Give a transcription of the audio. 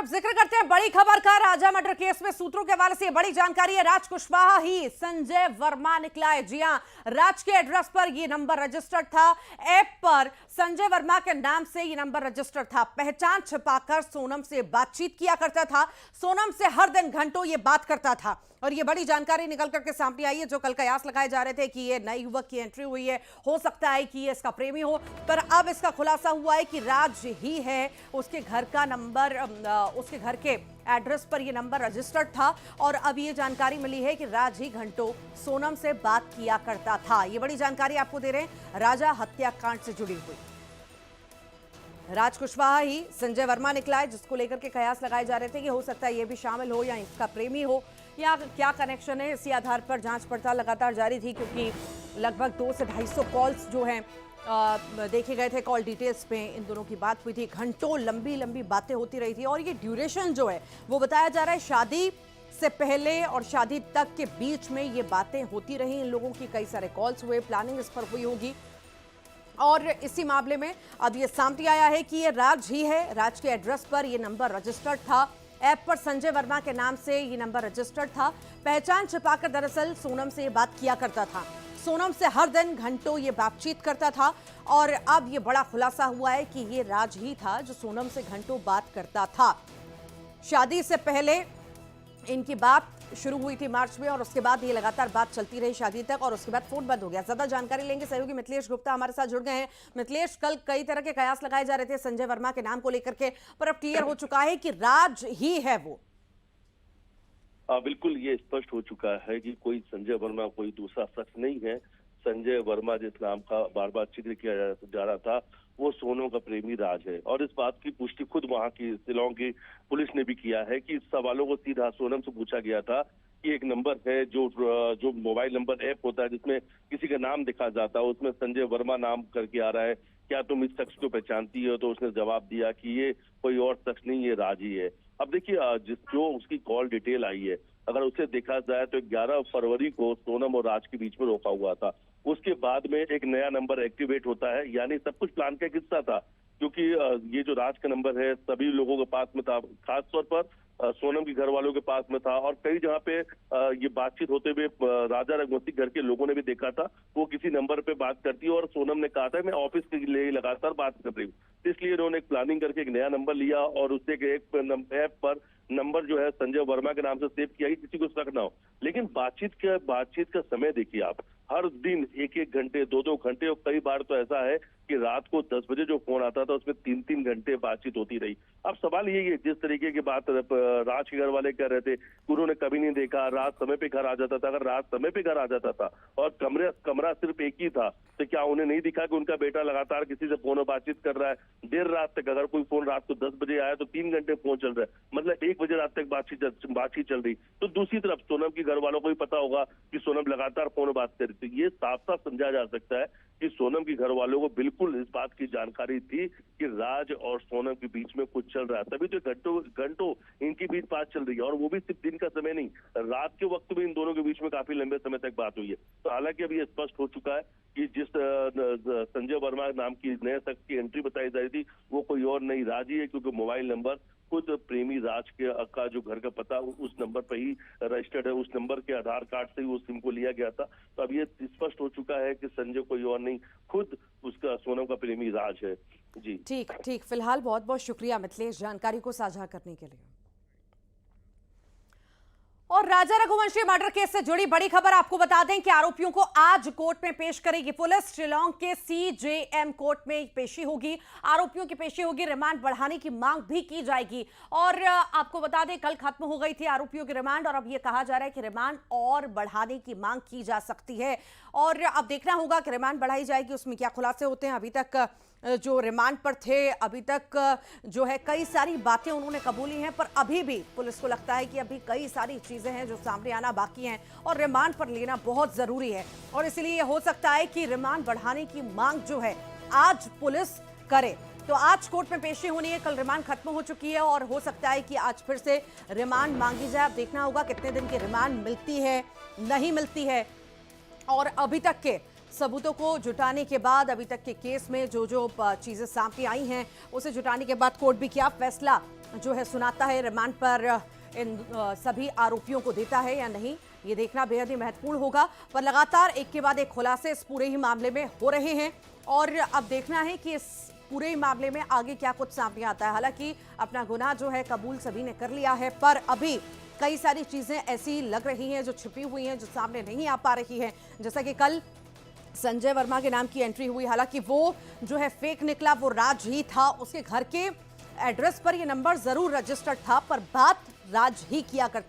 अब जिक्र करते हैं बड़ी खबर का। राजा मर्डर केस में सूत्रों के हवाले से बड़ी जानकारी है। राज कुशवाहा ही संजय वर्मा निकला है। जी हां, राज के एड्रेस पर यह नंबर रजिस्टर्ड था। ऐप पर संजय वर्मा के नाम से यह नंबर रजिस्टर्ड था। पहचान छिपाकर सोनम से बातचीत किया करता था। सोनम से हर दिन घंटों ये बात करता था। और ये बड़ी जानकारी निकल करके सामने आई है। जो कल कयास लगाए जा रहे थे कि ये नए युवक की एंट्री हुई है, हो सकता है कि ये इसका प्रेमी हो, पर अब इसका खुलासा हुआ है कि राज ही है। उसके घर का नंबर, उसके घर के एड्रेस पर ये नंबर रजिस्टर्ड था। और अब ये जानकारी मिली है कि राज ही घंटों सोनम से बात किया करता था। ये बड़ी जानकारी आपको दे रहे हैं राजा हत्याकांड से जुड़ी हुई। राज कुशवाहा ही संजय वर्मा निकला है, जिसको लेकर के कयास लगाए जा रहे थे कि हो सकता है ये भी शामिल हो या इसका प्रेमी हो, या क्या कनेक्शन है। इसी आधार पर जांच पड़ताल लगातार जारी थी, क्योंकि लगभग 200 से 250 कॉल्स जो हैं देखे गए थे। कॉल डिटेल्स पे इन दोनों की बात हुई थी। घंटों लंबी लंबी बातें होती रही थी। और ये ड्यूरेशन जो है वो बताया जा रहा है शादी से पहले और शादी तक के बीच में ये बातें होती रही। इन लोगों की कई सारे कॉल्स हुए, प्लानिंग इस पर हुई होगी। और इसी मामले में अब ये सामने आया है कि ये राज ही है। राज के एड्रेस पर ये नंबर रजिस्टर्ड था। ऐप पर संजय वर्मा के नाम से ये नंबर रजिस्टर्ड था। पहचान छिपाकर दरअसल सोनम से ये बात किया करता था। सोनम से हर दिन घंटों ये बातचीत करता था। और अब ये बड़ा खुलासा हुआ है कि ये राज ही था जो सोनम से घंटों बात करता था। शादी से पहले इनकी बात शुरू हुई थी मार्च में, और उसके बाद ये लगातार बात चलती रही शादी तक, और उसके बाद फोन बंद हो गया। ज्यादा जानकारी लेंगे, सहयोगी मिथिलेश गुप्ता हमारे साथ जुड़ गए हैं। मिथिलेश, कल कई तरह के कयास लगाए जा रहे थे संजय वर्मा के नाम को लेकर के, पर अब क्लियर हो चुका है कि राज ही है वो। बिल्कुल ये स्पष्ट हो चुका है कि कोई संजय वर्मा कोई दूसरा शख्स नहीं है। संजय वर्मा जिस नाम का बार बार जिक्र किया जा रहा था, वो सोनम का प्रेमी राज है। और इस बात की पुष्टि खुद वहां की शिलांग की पुलिस ने भी किया है कि इस सवालों को सीधा सोनम से पूछा गया था कि एक नंबर है जो मोबाइल नंबर ऐप होता है जिसमें किसी का नाम दिखा जाता है, उसमें संजय वर्मा नाम करके आ रहा है, क्या तुम इस शख्स को पहचानती हो? तो उसने जवाब दिया कि ये कोई और शख्स नहीं, ये राज ही है। अब देखिए, जो उसकी कॉल डिटेल आई है, अगर उसे देखा जाए तो 11 फरवरी को सोनम और राज के बीच में रोका हुआ था। उसके बाद में एक नया नंबर एक्टिवेट होता है, यानी सब कुछ प्लान का एक हिस्सा था। क्योंकि ये जो राज का नंबर है सभी लोगों के पास में था, खासतौर पर सोनम के घर वालों के पास में था। और कई जगह पे ये बातचीत होते हुए राजा रघुवंशी घर के लोगों ने भी देखा था, वो किसी नंबर पे बात करती है और सोनम ने कहा था मैं ऑफिस के लिए लगातार बात कर रही हूँ। इसलिए उन्होंने एक प्लानिंग करके एक नया नंबर लिया और उससे एक ऐप पर नंबर जो है संजय वर्मा के नाम से सेव किया कि किसी को शक ना हो। लेकिन बातचीत का समय देखिए आप, हर दिन एक एक घंटे, दो दो घंटे, और कई बार तो ऐसा है कि रात को 10 बजे जो फोन आता था उसमें 3-3 घंटे बातचीत होती रही। अब सवाल यही है, जिस तरीके की बात राज के घर वाले कह रहे थे, उन्होंने कभी नहीं देखा रात समय पे घर आ जाता था। अगर रात समय पे घर आ जाता था और कमरा सिर्फ एक ही था, तो क्या उन्हें नहीं दिखा कि उनका बेटा लगातार किसी से फोन बातचीत कर रहा है देर रात तक? अगर कोई फोन रात को 10 बजे आया तो 3 घंटे फोन चल रहा है, मतलब 1 बजे रात तक बातचीत चल रही। तो दूसरी तरफ सोनम के घर वालों को भी पता होगा कि सोनम लगातार फोन बात कर रही थी। ये साफ साफ समझा जा सकता है कि सोनम के घर वालों को बिल्कुल इस बात की जानकारी थी कि राज और सोनम के बीच में कुछ चल रहा है, तभी तो घंटों इनके बीच बात चल रही है। और वो भी सिर्फ दिन का समय नहीं, रात के वक्त में इन दोनों के बीच में काफी लंबे समय तक बात हुई है। तो हालांकि अब ये स्पष्ट हो चुका है कि जिस संजय वर्मा नाम की नए शख्स की एंट्री बताई जा रही थी, वो कोई और नहीं राज ही है, क्योंकि मोबाइल नंबर खुद प्रेमी राज का जो घर का पता उस नंबर पर ही रजिस्टर्ड है। उस नंबर के आधार कार्ड से ही उस सिम को लिया गया था। तो अब ये स्पष्ट हो चुका है कि संजय कोई और नहीं, खुद उसका सोनम का प्रेमी राज है। जी ठीक। फिलहाल बहुत बहुत शुक्रिया मिथिलेश जानकारी को साझा करने के लिए। और राजा रघुवंशी मर्डर केस से जुड़ी बड़ी खबर आपको बता दें कि आरोपियों को आज कोर्ट में पेश करेगी पुलिस। शिलांग के CJM कोर्ट में पेशी होगी, आरोपियों की पेशी होगी। रिमांड बढ़ाने की मांग भी की जाएगी। और आपको बता दें कल खत्म हो गई थी आरोपियों की रिमांड, और अब यह कहा जा रहा है कि रिमांड और बढ़ाने की मांग की जा सकती है। और अब देखना होगा कि रिमांड बढ़ाई जाएगी, उसमें क्या खुलासे होते हैं। अभी तक जो रिमांड पर थे, अभी तक जो है कई सारी बातें उन्होंने कबूली हैं, पर अभी भी पुलिस को लगता है कि अभी कई सारी चीजें हैं जो सामने आना बाकी हैं और रिमांड पर लेना बहुत जरूरी है। और इसलिए हो सकता है कि रिमांड बढ़ाने की मांग जो है आज पुलिस करे। तो आज कोर्ट में पेशी होनी है, कल रिमांड खत्म हो चुकी है और हो सकता है कि आज फिर से रिमांड मांगी जाए। अब देखना होगा कितने दिन की रिमांड मिलती है, नहीं मिलती है। और अभी तक के सबूतों को जुटाने के बाद, अभी तक के केस में जो चीजें सामने आई हैं उसे जुटाने के बाद कोर्ट भी क्या फैसला जो है सुनाता है, रिमांड पर इन सभी आरोपियों को देता है या नहीं, ये देखना बेहद ही महत्वपूर्ण होगा। पर लगातार एक के बाद एक खुलासे इस पूरे ही मामले में हो रहे हैं और अब देखना है कि इस पूरे ही मामले में आगे क्या कुछ सामने आता है। हालांकि अपना गुनाह जो है कबूल सभी ने कर लिया है, पर अभी कई सारी चीजें ऐसी लग रही हैं जो छिपी हुई हैं, जो सामने नहीं आ पा रही है। जैसा कि कल संजय वर्मा के नाम की एंट्री हुई, हालांकि वो जो है फेक निकला, वो राज ही था। उसके घर के एड्रेस पर ये नंबर जरूर रजिस्टर्ड था, पर बात राज ही किया करता